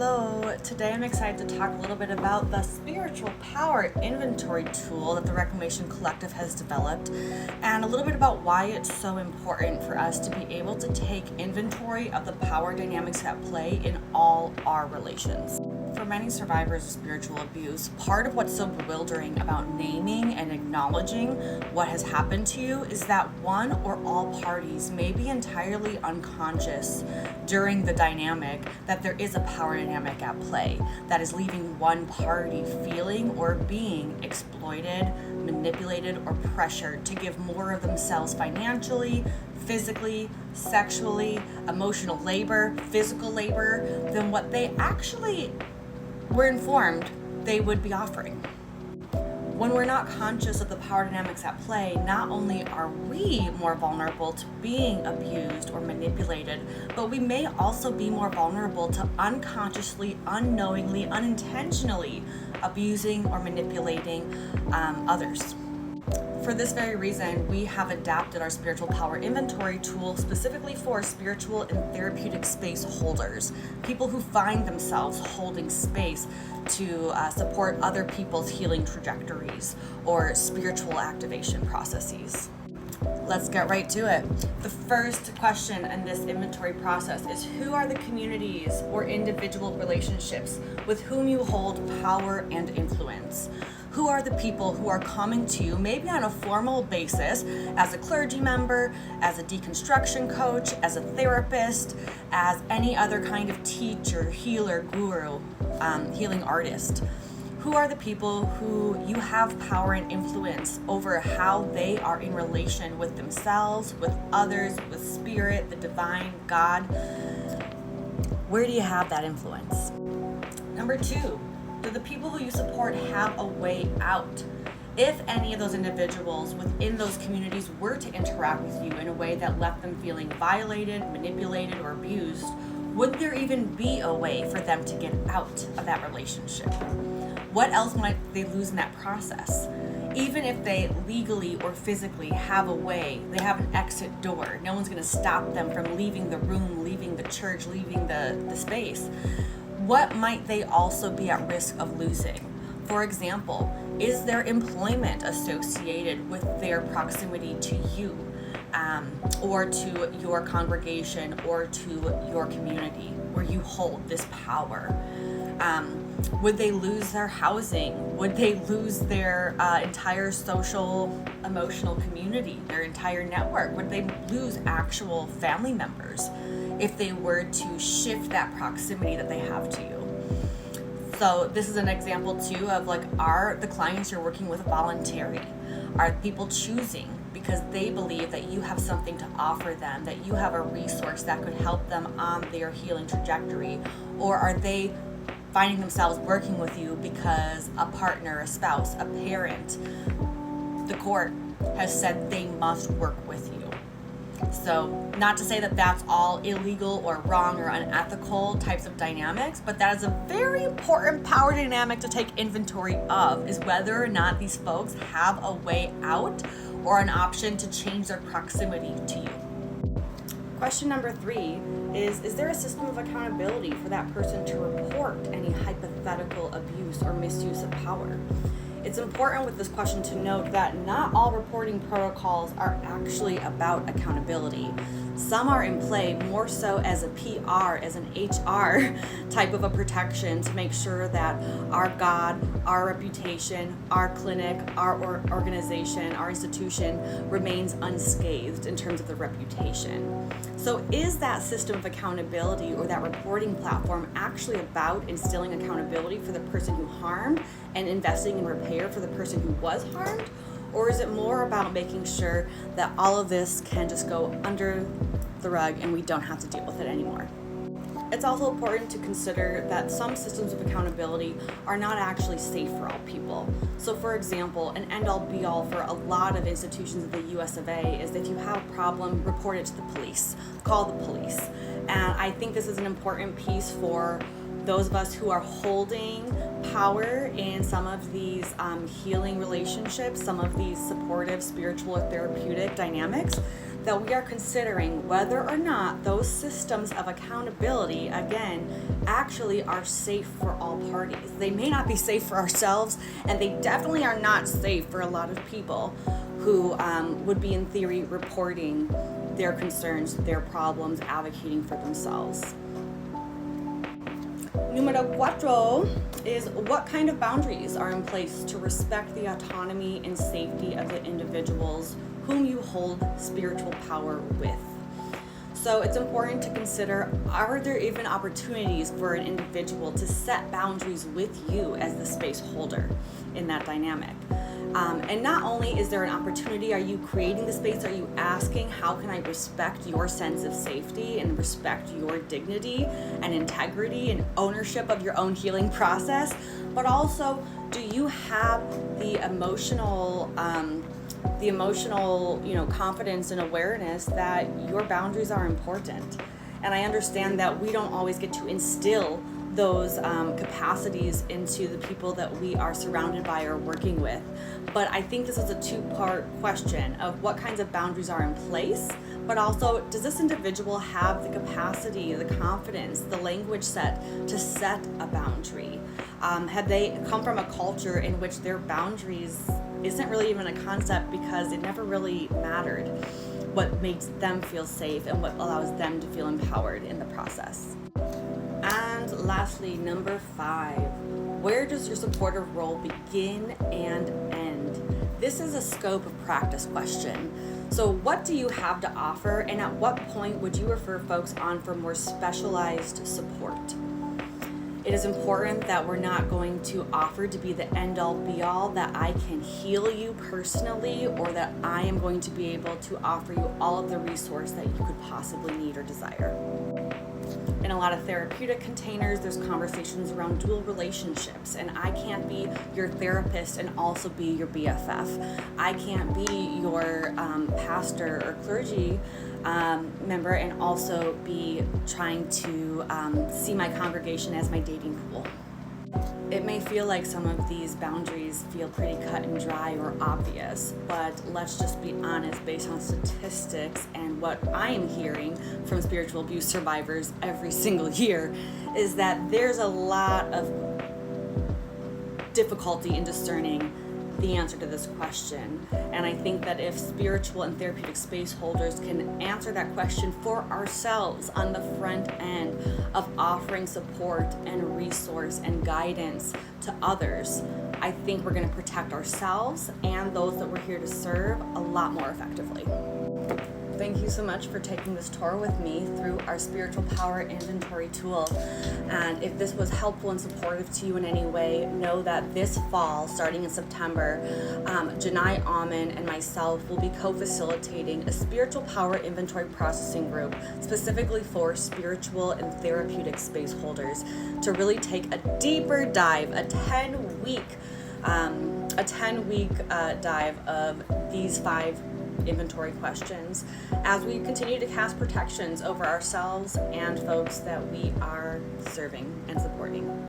Hello, today I'm excited to talk a little bit about the Spiritual Power Inventory tool that the Reclamation Collective has developed, and a little bit about why it's so important for us to be able to take inventory of the power dynamics at play in all our relations. For many survivors of spiritual abuse, part of what's so bewildering about naming and acknowledging what has happened to you is that one or all parties may be entirely unconscious during the dynamic that there is a power dynamic at play that is leaving one party feeling or being exploited, manipulated, or pressured to give more of themselves financially, physically, sexually, emotional labor, physical labor than what they actually were informed they would be offering. When we're not conscious of the power dynamics at play, not only are we more vulnerable to being abused or manipulated, but we may also be more vulnerable to unconsciously, unknowingly, unintentionally abusing or manipulating others. For this very reason, we have adapted our Spiritual Power Inventory tool specifically for spiritual and therapeutic space holders, people who find themselves holding space to support other people's healing trajectories or spiritual activation processes. Let's get right to it. The first question in this inventory process is, who are the communities or individual relationships with whom you hold power and influence? Who are the people who are coming to you, maybe on a formal basis, as a clergy member, as a deconstruction coach, as a therapist, as any other kind of teacher, healer, guru, healing artist? Who are the people who you have power and influence over how they are in relation with themselves, with others, with spirit, the divine, God? Where do you have that influence? Number two, do the people who you support have a way out? If any of those individuals within those communities were to interact with you in a way that left them feeling violated, manipulated, or abused, would there even be a way for them to get out of that relationship? What else might they lose in that process? Even if they legally or physically have a way, they have an exit door, no one's gonna stop them from leaving the room, leaving the church, leaving the space. What might they also be at risk of losing? For example, is there employment associated with their proximity to you, or to your congregation, or to your community where you hold this power? Would they lose their housing? Would they lose their entire social, emotional community, their entire network? Would they lose actual family members if they were to shift that proximity that they have to you? So this is an example too of are the clients you're working with voluntary? Are people choosing because they believe that you have something to offer them, that you have a resource that could help them on their healing trajectory? Or are they finding themselves working with you because a partner, a spouse, a parent, the court has said they must work with you? So not to say that that's all illegal or wrong or unethical types of dynamics, but that is a very important power dynamic to take inventory of, is whether or not these folks have a way out or an option to change their proximity to you. Question number 3 is there a system of accountability for that person to report any hypothetical abuse or misuse of power? It's important with this question to note that not all reporting protocols are actually about accountability. Some are in play more so as a PR, as an HR type of a protection to make sure that our God, our reputation, our clinic, our organization, our institution remains unscathed in terms of the reputation. So is that system of accountability or that reporting platform actually about instilling accountability for the person who harmed and investing in repair for the person who was harmed? Or is it more about making sure that all of this can just go under the rug and we don't have to deal with it anymore? It's also important to consider that some systems of accountability are not actually safe for all people. So for example, an end-all be-all for a lot of institutions of the US of A is that if you have a problem, report it to the police, call the police. And I think this is an important piece for those of us who are holding power in some of these healing relationships, some of these supportive, spiritual, or therapeutic dynamics, that we are considering whether or not those systems of accountability, again, actually are safe for all parties. They may not be safe for ourselves, and they definitely are not safe for a lot of people who would be, in theory, reporting their concerns, their problems, advocating for themselves. Numero cuatro is what kind of boundaries are in place to respect the autonomy and safety of the individuals whom you hold spiritual power with. So it's important to consider, are there even opportunities for an individual to set boundaries with you as the space holder in that dynamic? And not only is there an opportunity, are you creating the space? Are you asking, how can I respect your sense of safety and respect your dignity and integrity and ownership of your own healing process? But also, do you have the emotional confidence and awareness that your boundaries are important? And I understand that we don't always get to instill those capacities into the people that we are surrounded by or working with. But I think this is a two-part question of what kinds of boundaries are in place, but also, does this individual have the capacity, the confidence, the language set to set a boundary? Have they come from a culture in which their boundaries isn't really even a concept because it never really mattered what makes them feel safe and what allows them to feel empowered in the process? And lastly, number 5, where does your supportive role begin and end? This is a scope of practice question. So what do you have to offer, and at what point would you refer folks on for more specialized support? It is important that we're not going to offer to be the end-all be-all, that I can heal you personally, or that I am going to be able to offer you all of the resource that you could possibly need or desire. In a lot of therapeutic containers, there's conversations around dual relationships, and I can't be your therapist and also be your BFF. I can't be your pastor or clergy member and also be trying to see my congregation as my dating pool. It may feel like some of these boundaries feel pretty cut and dry or obvious, but let's just be honest, based on statistics and what I am hearing from spiritual abuse survivors every single year, is that there's a lot of difficulty in discerning the answer to this question. And I think that if spiritual and therapeutic space holders can answer that question for ourselves on the front end of offering support and resource and guidance to others, I think we're going to protect ourselves and those that we're here to serve a lot more effectively. Thank you so much for taking this tour with me through our Spiritual Power Inventory tool. And if this was helpful and supportive to you in any way, know that this fall, starting in September, Janai Amen and myself will be co-facilitating a Spiritual Power Inventory Processing group specifically for spiritual and therapeutic space holders to really take a deeper dive, a 10-week dive of these 5 inventory questions as we continue to cast protections over ourselves and folks that we are serving and supporting.